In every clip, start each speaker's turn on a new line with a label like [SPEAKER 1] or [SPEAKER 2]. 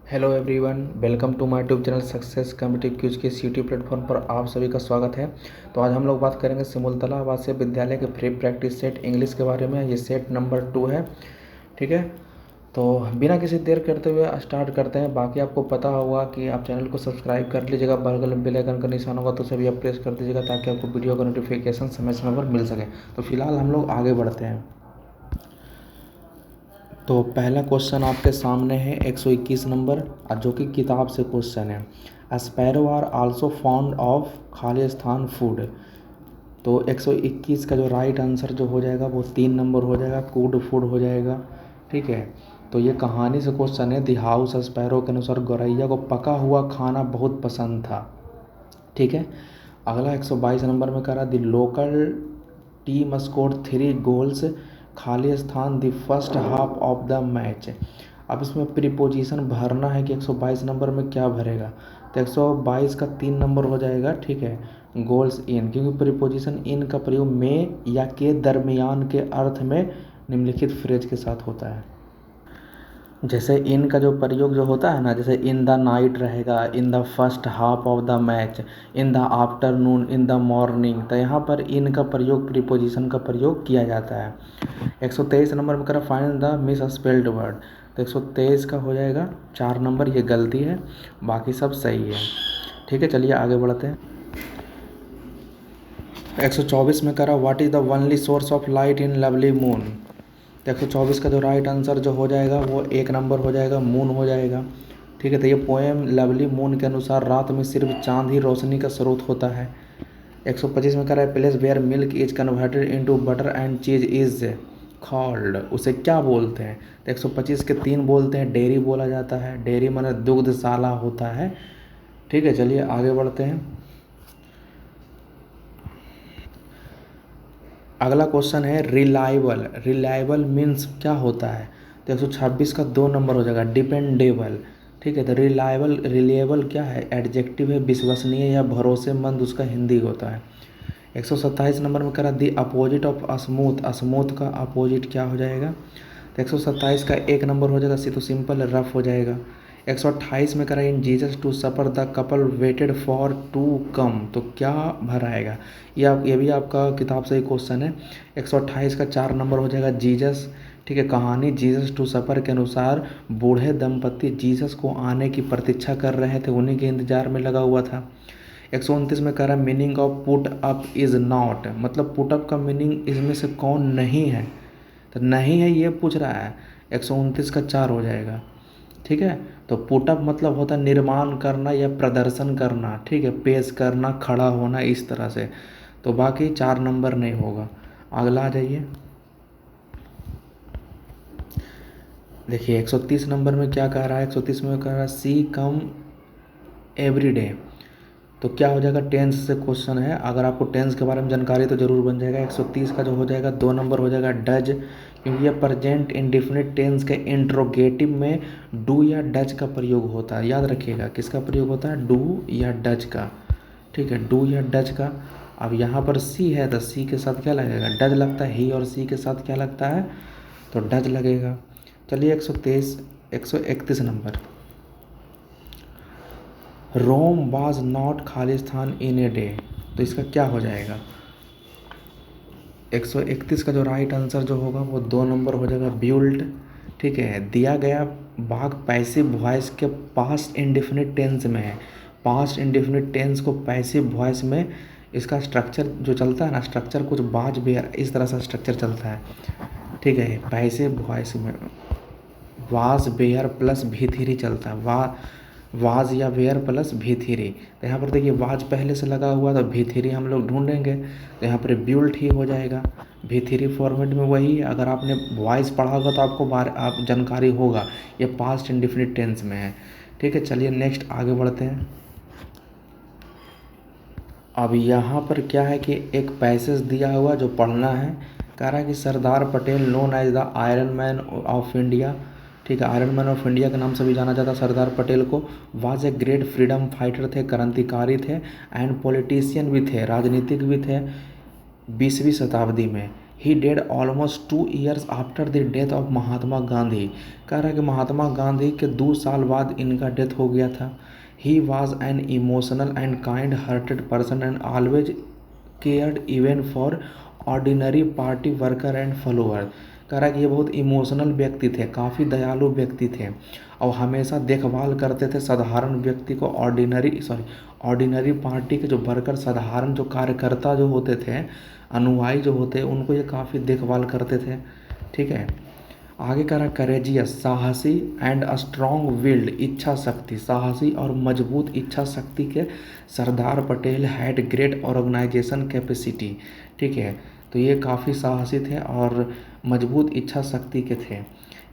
[SPEAKER 1] Hello everyone, welcome to my YouTube channel success competitive quiz के इस YouTube platform पर आप सभी का स्वागत है। तो आज हम लोग बात करेंगे सिमुलतला आवासीय विद्यालय के फ्री प्रैक्टिस सेट इंग्लिश के बारे में। ये सेट नंबर 2 है, ठीक है। तो बिना किसी देर करते हुए स्टार्ट करते हैं। बाकी आपको पता होगा कि आप चैनल को सब्सक्राइब कर लीजिएगा, बगल में बेल आइकन का निशान होगा तो सभी आप प्रेस कर दीजिएगा ताकि आपको वीडियो का नोटिफिकेशन समय समय पर मिल सके। तो फिलहाल हम लोग आगे बढ़ते हैं। तो पहला क्वेश्चन आपके सामने है 121 नंबर, जो कि किताब से क्वेश्चन है। Sparrow are also found of खालिस्तान फूड। तो 121 का जो राइट आंसर जो हो जाएगा वो 3 नंबर हो जाएगा, कूड फूड हो जाएगा, ठीक है। तो ये कहानी से क्वेश्चन है। दी हाउस स्पैरो के अनुसार गौरैया को पका हुआ खाना बहुत पसंद था, ठीक है। अगला 122 नंबर में करा दी लोकल टीम स्कोर 3 गोल्स खालिस्तान the first half of the match. अब इसमें प्रीपोजिशन भरना है कि 122 नंबर में क्या भरेगा। तो 122 का 3 नंबर हो जाएगा, ठीक है। गोल्स इन, क्योंकि प्रीपोजिशन इन का प्रयोग में या के दरमियान के अर्थ में निम्नलिखित फ्रेज के साथ होता है। जैसे इन का जो प्रयोग जो होता है ना, जैसे इन द नाइट रहेगा, in the first half of the match, in the afternoon, in the morning. तो यहाँ पर इन का प्रयोग प्रीपोजिशन का प्रयोग किया जाता है। 123 नंबर में करा find the miss spelled word. तो 123 का हो जाएगा 4 नंबर, ये गलती है, बाकी सब सही है, ठीक है। चलिए आगे बढ़ते हैं। 124 में करा what is the only source of light in lovely moon. तो 124 का जो राइट आंसर जो हो जाएगा वो 1 नंबर हो जाएगा, मून हो जाएगा, ठीक है। तो ये पोएम लवली मून के अनुसार रात में सिर्फ चांद ही रोशनी का स्रोत होता है। 125 में कह रहा है place where milk is converted into butter and cheese is called. उसे क्या बोलते हैं। तो 125 के 3 बोलते हैं, डेयरी बोला जाता है। डेयरी माने दुग्धशाला होता है, ठीक है। चलिए आगे बढ़ते हैं। अगला क्वेश्चन है रिलायबल। रिलायबल मीन्स क्या होता है। तो 126 का 2 नंबर हो जाएगा, डिपेंडेबल, ठीक है। तो रिलायबल क्या है, एडजेक्टिव है, विश्वसनीय या भरोसेमंद उसका हिंदी होता है। 127 नंबर में करा the opposite of smooth. Smooth का अपोजिट क्या हो जाएगा। तो 127 का 1 नंबर हो जाएगा, तो सिंपल रफ हो जाएगा। 128 में करा in Jesus to supper the couple waited for to come. तो क्या भर आएगा, ये भी आपका किताब से ही क्वेश्चन है। 128 का 4 नंबर हो जाएगा जीसस, ठीक है। कहानी जीसस टू सपर के अनुसार बूढ़े दंपति जीसस को आने की प्रतीक्षा कर रहे थे, उन्हीं के इंतजार में लगा हुआ था। 129 में कह रहा है meaning of put up is not. मतलब पुट अप का मीनिंग इसमें से कौन नहीं है। तो नहीं है ये पूछ रहा है। 129 का 4 हो जाएगा, ठीक है। तो पुटअप मतलब होता है निर्माण करना या प्रदर्शन करना, ठीक है, पेश करना, खड़ा होना, इस तरह से। तो बाकी 4 नंबर नहीं होगा। अगला आ जाइए। देखिए 130 नंबर में क्या कह रहा है। 130 में कह रहा है सी कम एवरी डे। तो क्या हो जाएगा, टेंस से क्वेश्चन है। अगर आपको टेंस के बारे में जानकारी तो जरूर बन जाएगा। 130 का जो हो जाएगा 2 नंबर हो जाएगा डज, क्योंकि ये प्रेजेंट इंडिफिनिट टेंस के इंट्रोगेटिव में डू या डज का प्रयोग होता है। याद रखिएगा किसका प्रयोग होता है, डू या डज का, ठीक है, डू या डज का। अब यहाँ पर सी है तो सी के साथ क्या लगेगा, डज लगता है। ही और सी के साथ क्या लगता है, तो डज लगेगा। चलिए 131 नंबर, रोम वाज नॉट खालिस्तान इन ए डे। तो इसका क्या हो जाएगा। 131 का जो राइट आंसर जो होगा वो 2 नंबर हो जाएगा, ब्यूल्ट, ठीक है। दिया गया भाग पैसिव वॉइस के पास्ट इंडेफिनिट टेंस में है। पास्ट इंडेफिनिट टेंस को पैसिव वॉइस में इसका स्ट्रक्चर जो चलता है ना, स्ट्रक्चर कुछ बाज बेयर इस तरह से स्ट्रक्चर चलता है, ठीक है। पैसिव वॉइस में वाज बेयर प्लस भी थ्री चलता है, वाज या वेयर प्लस भी थ्री। तो यहाँ पर देखिए वाज पहले से लगा हुआ तो भी थ्री हम लोग ढूंढेंगे, तो यहाँ पर ब्यूल्ट ही हो जाएगा। भी थ्री फॉर्मेट में वही, अगर आपने वॉइस पढ़ा होगा तो आपको आप जानकारी होगा, ये पास्ट इंडिफिनिट टेंस में है, ठीक है। चलिए नेक्स्ट आगे बढ़ते हैं। अब यहाँ पर क्या है कि एक पैसेज दिया हुआ जो पढ़ना है। कह रहा है कि Sardar Patel known as the iron man of India, ठीक है, आयरन मैन ऑफ इंडिया के नाम से भी जाना जाता सरदार पटेल को। Was a great freedom fighter थे, क्रांतिकारी थे, एंड पॉलिटिशियन भी थे, राजनीतिक भी थे 20वीं शताब्दी में। He died almost 2 years after the death of Mahatma Gandhi. कह रहा है कि महात्मा गांधी के 2 साल बाद इनका डेथ हो गया था। He was an emotional and kind hearted person and always cared even for ordinary party worker and follower. कह रहा है कि ये बहुत इमोशनल व्यक्ति थे, काफ़ी दयालु व्यक्ति थे और हमेशा देखभाल करते थे साधारण व्यक्ति को, ऑर्डिनरी पार्टी के जो वर्कर, साधारण जो कार्यकर्ता जो होते थे, अनुयायी जो होते हैं, उनको ये काफ़ी देखभाल करते थे। ठीक है, आगे कह रहा करेजियस, साहसी एंड स्ट्रॉन्ग विल्ड, इच्छा शक्ति, साहसी और मजबूत इच्छा शक्ति के Sardar Patel had great organisation capacity. ठीक है, तो ये काफ़ी साहसी थे और मजबूत इच्छा शक्ति के थे।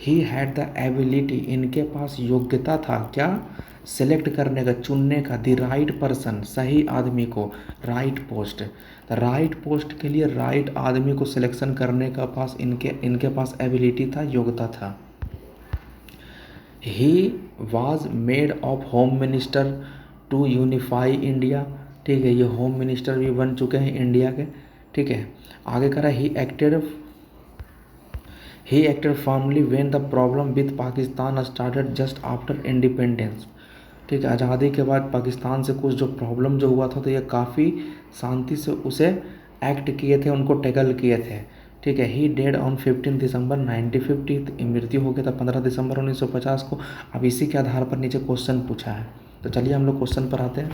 [SPEAKER 1] ही हैड द एबिलिटी, इनके पास योग्यता था क्या, सेलेक्ट करने का, चुनने का, द राइट पर्सन, सही आदमी को, right post, the right post के लिए राइट आदमी को सिलेक्शन करने का पास इनके पास एबिलिटी था, योग्यता था। He was made of home minister to unify India. ठीक है, ये होम मिनिस्टर भी बन चुके हैं इंडिया के। ठीक है, आगे कह रहा है he acted firmly when the problem with Pakistan started just after independence. ठीक है, आज़ादी के बाद पाकिस्तान से कुछ जो प्रॉब्लम जो हुआ था, तो ये काफ़ी शांति से उसे एक्ट किए थे, उनको टैकल किए थे। ठीक है, ही डेड ऑन 15 दिसंबर 1950, मृत्यु हो गया था 15 दिसंबर 1950 को। अब इसी के आधार पर नीचे क्वेश्चन पूछा है, तो चलिए हम लोग क्वेश्चन पर आते हैं।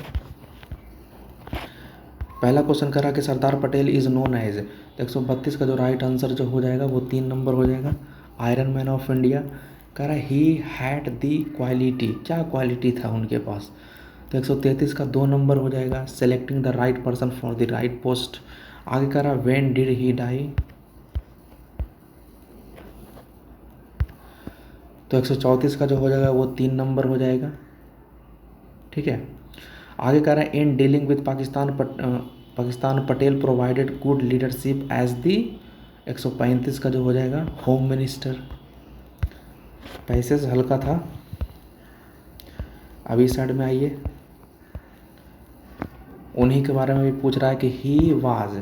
[SPEAKER 1] पहला क्वेश्चन करा कि Sardar Patel is known as, तो 132 का जो राइट आंसर जो हो जाएगा वो 3 नंबर हो जाएगा, आयरन मैन ऑफ इंडिया। कह रहा ही हैड दी क्वालिटी, क्या क्वालिटी था उनके पास, तो 133 का 2 नंबर हो जाएगा, selecting the right person for the right post. आगे कह रहा व्हेन डिड ही डाई, तो 134 का जो हो जाएगा वो 3 नंबर हो जाएगा। ठीक है, आगे कह रहा है in dealing with Pakistan Patel provided good leadership as the, 135 का जो हो जाएगा होम मिनिस्टर। पैसेज हल्का था। अभी साइड में आइए, उन्हीं के बारे में भी पूछ रहा है कि ही वाज,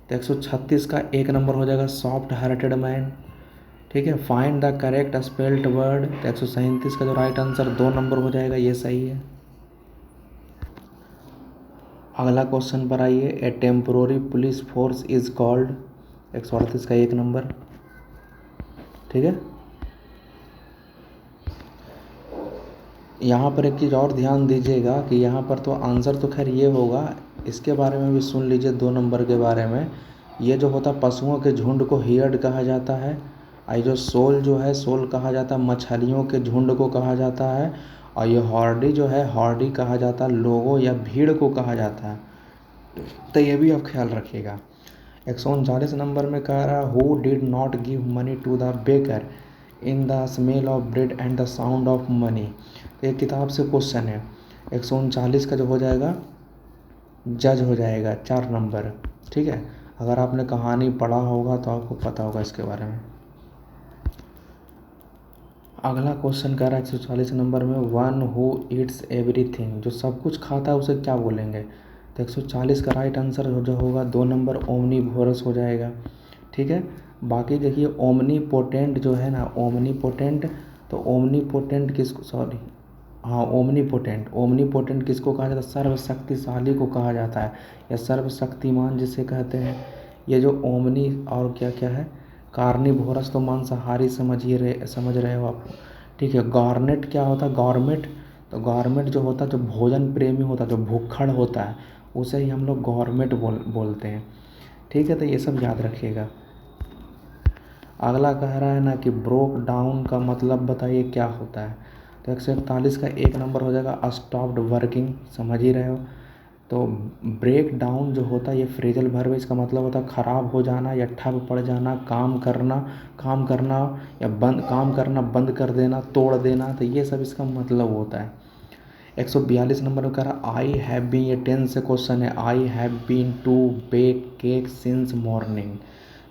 [SPEAKER 1] तो 136 का 1 नंबर हो जाएगा सॉफ्ट हार्टेड मैन। ठीक है, find the correct spelled word, तो 137 का जो राइट आंसर 2 नंबर हो जाएगा, ये सही है। अगला क्वेश्चन पर आइए, a temporary police force is called, 138 का 1 नंबर। ठीक है, यहाँ पर एक चीज़ और ध्यान दीजिएगा कि यहाँ पर तो आंसर तो खैर ये होगा, इसके बारे में भी सुन लीजिए 2 नंबर के बारे में। ये जो होता पशुओं के झुंड को हियर्ड कहा जाता है, और जो सोल जो है सोल कहा जाता है, मछलियों के झुंड को कहा जाता है, और ये हॉर्डी जो है हॉर्डी कहा जाता है, लोगों या भीड़ को कहा जाता है। तो ये भी आप ख्याल रखिएगा। 139 नंबर में कह रहा है who did not give money to the baker in the smell of bread and the sound of money. तो एक किताब से क्वेश्चन है, 139 का जो हो जाएगा जज हो जाएगा, 4 नंबर। ठीक है, अगर आपने कहानी पढ़ा होगा तो आपको पता होगा इसके बारे में। अगला क्वेश्चन कह रहा है 140 नंबर में वन हु ईट्स एवरीथिंग, जो सब कुछ खाता है उसे क्या बोलेंगे, तो 140 का राइट आंसर जो होगा 2 नंबर ओमनीवोरस हो जाएगा। ठीक है, बाकी देखिए ओमनीपोटेंट जो है ना, ओमनीपोटेंट, तो ओमनीपोटेंट किसको, सॉरी हाँ ओमनीपोटेंट किसको कहा जाता है, सर्वशक्तिशाली को कहा जाता है, या सर्वशक्तिमान जिसे कहते हैं। ये जो ओमनी और क्या क्या है, कार्निवोरस तो मांसाहारी समझ रहे हो आप। ठीक है, गॉर्नेट क्या होता है, गॉर्मेट, तो गॉर्मेट जो होता है जो भोजन प्रेमी होता है, जो भूखड़ होता है, उसे ही हम लोग गॉर्मेट बोलते हैं। ठीक है, तो ये सब याद रखिएगा। अगला कह रहा है ना कि ब्रोक डाउन का मतलब बताइए क्या होता है, तो 141 का 1 नंबर हो जाएगा स्टॉप्ड वर्किंग, समझ ही रहे हो। तो ब्रेक डाउन जो होता है ये फ्रेजल वर्ब, इसका मतलब होता है ख़राब हो जाना या ठप पड़ जाना, काम करना या काम करना बंद कर देना, तोड़ देना, तो ये सब इसका मतलब होता है। 142 नंबर में कह रहा आई हैव बीन, ये 10 से क्वेश्चन है, I have been to bake cake since morning.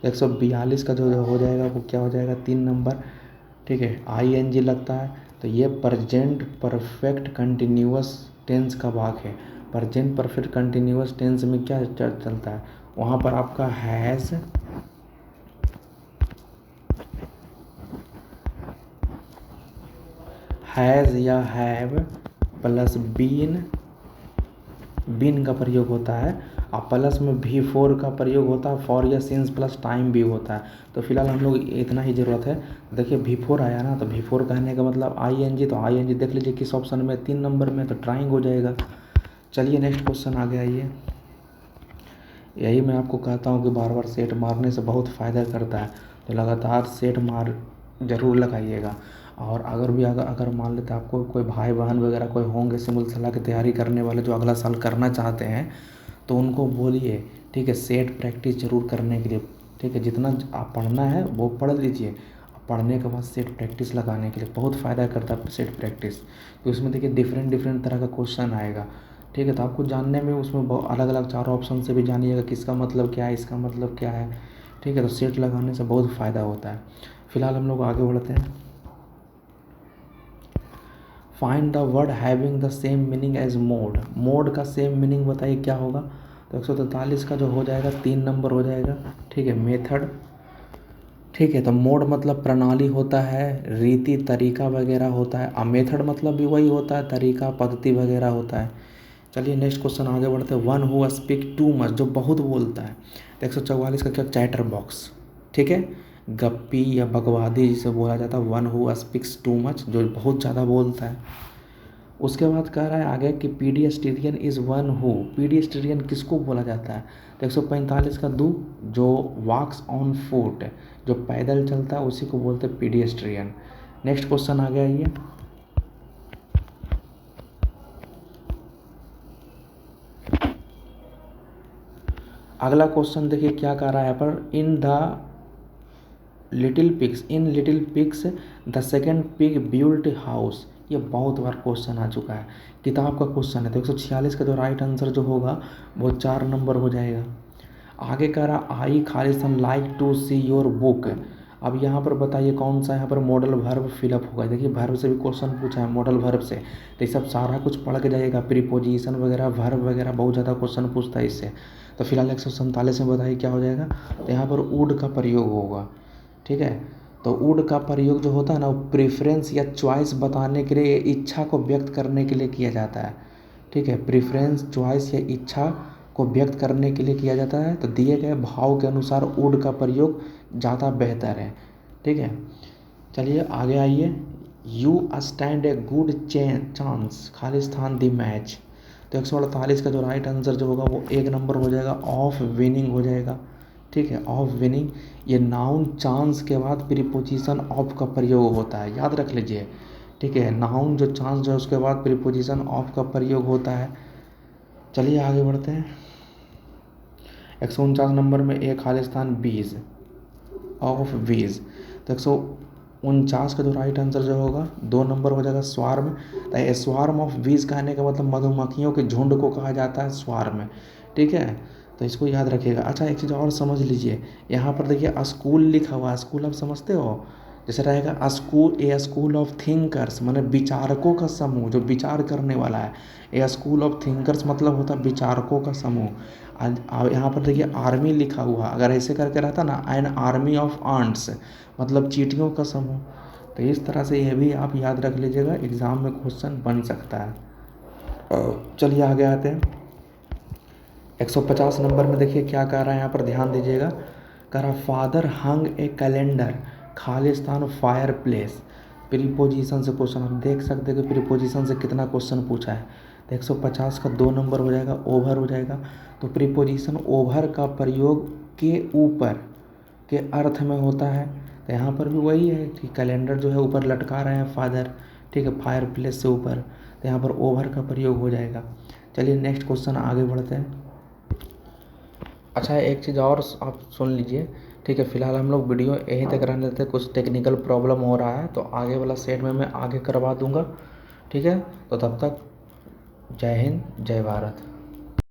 [SPEAKER 1] 142 का जो हो जाएगा वो क्या हो जाएगा, 3 नंबर। ठीक है, ING लगता है, तो ये प्रजेंट परफेक्ट कंटिन्यूअस टेंस का भाग है। प्रजेंट परफेक्ट कंटिन्यूअस टेंस में क्या चलता है, वहाँ पर आपका हैज़ हैज़ या हैव प्लस बीन, बीन का प्रयोग होता है, और प्लस में भी फोर का प्रयोग होता है, फॉर या सिंस प्लस टाइम भी होता है। तो फिलहाल हम लोग इतना ही ज़रूरत है। देखिए भी फोर आया ना, तो भी फोर कहने का मतलब ING, तो ING देख लीजिए किस ऑप्शन में, 3 नंबर में, तो ट्राइंग हो जाएगा। चलिए नेक्स्ट क्वेश्चन आगे आइए। यही मैं आपको कहता हूँ कि बार बार सेट मारने से बहुत फ़ायदा करता है, तो लगातार सेट मार ज़रूर लगाइएगा। और अगर मान लेते आपको कोई भाई बहन वगैरह कोई होंगे सिविल सलाह की तैयारी करने वाले जो अगला साल करना चाहते हैं, तो उनको बोलिए, ठीक है, सेट प्रैक्टिस ज़रूर करने के लिए, ठीक है, जितना आप पढ़ना है वो पढ़ लीजिए, पढ़ने के बाद सेट प्रैक्टिस लगाने के लिए बहुत फ़ायदा करता है सेट प्रैक्टिस। तो इसमें देखिए डिफरेंट तरह का क्वेश्चन आएगा, ठीक है, तो आपको जानने में उसमें अलग अलग 4 ऑप्शन से भी जानिएगा किसका मतलब क्या है, इसका मतलब क्या है, ठीक है, तो सेट लगाने से बहुत फ़ायदा होता है। फिलहाल हम लोग आगे बढ़ते हैं। Find the word having the same meaning as mode, mode का सेम मीनिंग बताइए क्या होगा। तो 143 का जो हो जाएगा 3 नंबर हो जाएगा, ठीक है, मेथड, ठीक है, तो मोड मतलब प्रणाली होता है, रीति तरीका वगैरह होता है, और मेथड मतलब भी वही होता है, तरीका पद्धति वगैरह होता है। चलिए नेक्स्ट क्वेश्चन आगे बढ़ते हैं। One who speak too much, जो बहुत बोलता है। तो 144 का क्या, चैटर बॉक्स, ठीक है, गप्पी या बकवादी जिसे बोला जाता है, one who speaks too much, जो बहुत ज़्यादा बोलता है। उसके बाद कह रहा है आगे कि पीडियस्टेरियन इज़ वन हु, पीडियस्टेरियन किसको बोला जाता है। तो 145 का दो, जो वॉक्स ऑन फुट, जो पैदल चलता है उसी को बोलते हैं पीडियस्टेरियन। नेक्स्ट क्वेश्चन आ गया ये। अगला क्वेश्चन देखिए क्या कह रहा है यहाँ पर, in little pigs the second pig built house. ये बहुत बार क्वेश्चन आ चुका है, किताब का क्वेश्चन है। तो 146 का जो राइट आंसर जो होगा वो 4 नंबर हो जाएगा। आगे कह रहा आई खालिस्तान like to see your book. अब यहाँ पर बताइए कौन सा यहाँ पर मॉडल वर्ब फिलअप होगा। देखिए वर्ब से भी क्वेश्चन पूछा है, मॉडल वर्ब से, तो ये सब सारा कुछ पढ़ के जाइएगा, प्रीपोजिशन वगैरह वर्ब वगैरह बहुत ज़्यादा क्वेश्चन पूछता है इससे। तो फिलहाल 147 में बताइए क्या हो जाएगा। तो यहाँ पर वुड का प्रयोग होगा, ठीक है, तो वुड का प्रयोग जो होता है ना, वो प्रेफरेंस या चॉइस बताने के लिए, इच्छा को व्यक्त करने के लिए किया जाता है, ठीक है, प्रेफरेंस चॉइस या इच्छा को व्यक्त करने के लिए किया जाता है। तो दिए गए भाव के अनुसार वुड का प्रयोग ज़्यादा बेहतर है, ठीक है। चलिए आगे आइए। You stand a good chance Khalistan the match. तो 148 का जो राइट आंसर जो होगा वो 1 नंबर हो जाएगा, ऑफ विनिंग हो जाएगा, ठीक है, ऑफ विनिंग। ये नाउन चांस के बाद प्रीपोजिशन ऑफ का प्रयोग होता है, याद रख लीजिए, ठीक है, नाउन जो चांस जो है उसके बाद प्रीपोजिशन ऑफ का प्रयोग होता है। चलिए आगे बढ़ते हैं। 149 नंबर में एक खालिस्तान बीज, ऑफ बीज। तो 149 का जो राइट आंसर जो होगा 2 नंबर हो जाएगा, स्वार्म। तो स्वार्म ऑफ बीज कहने का मतलब मधुमक्खियों के झुंड को कहा जाता है स्वार्म, ठीक है, तो इसको याद रखिएगा। अच्छा एक चीज़ और समझ लीजिए, यहाँ पर देखिए स्कूल लिखा हुआ है, स्कूल आप समझते हो, जैसे रहेगा school, A school of thinkers, माने विचारकों का समूह जो विचार करने वाला है। ए स्कूल ऑफ थिंकर्स मतलब होता है विचारकों का समूह। यहाँ पर देखिए आर्मी लिखा हुआ, अगर ऐसे करके रहता ना, एन आर्मी ऑफ आंट्स मतलब चींटियों का समूह। तो इस तरह से यह भी आप याद रख लीजिएगा, एग्ज़ाम में क्वेश्चन बन सकता है। चलिए आगे आते हैं। 150 नंबर में देखिए क्या कह रहा है, यहाँ पर ध्यान दीजिएगा। कह रहा फादर हंग ए कैलेंडर खालिस्तान फायर प्लेस। प्रीपोजिशन से क्वेश्चन आप देख सकते हैं कि प्रीपोजिशन से कितना क्वेश्चन पूछा है। तो 150 का 2 नंबर हो जाएगा, ओवर हो जाएगा। तो प्रीपोजिशन ओवर का प्रयोग के ऊपर के अर्थ में होता है। तो यहाँ पर भी वही है कि कैलेंडर जो है ऊपर लटका रहे हैं फादर, ठीक है, फायर प्लेस से ऊपर, तो यहाँ पर ओवर का प्रयोग हो जाएगा। चलिए नेक्स्ट क्वेश्चन आगे बढ़ते हैं। अच्छा एक चीज़ और आप सुन लीजिए, ठीक है, फिलहाल हम लोग वीडियो यहीं तक रहने देते हैं, कुछ टेक्निकल प्रॉब्लम हो रहा है, तो आगे वाला सेट में मैं आगे करवा दूंगा, ठीक है। तो तब तक जय हिंद जय भारत।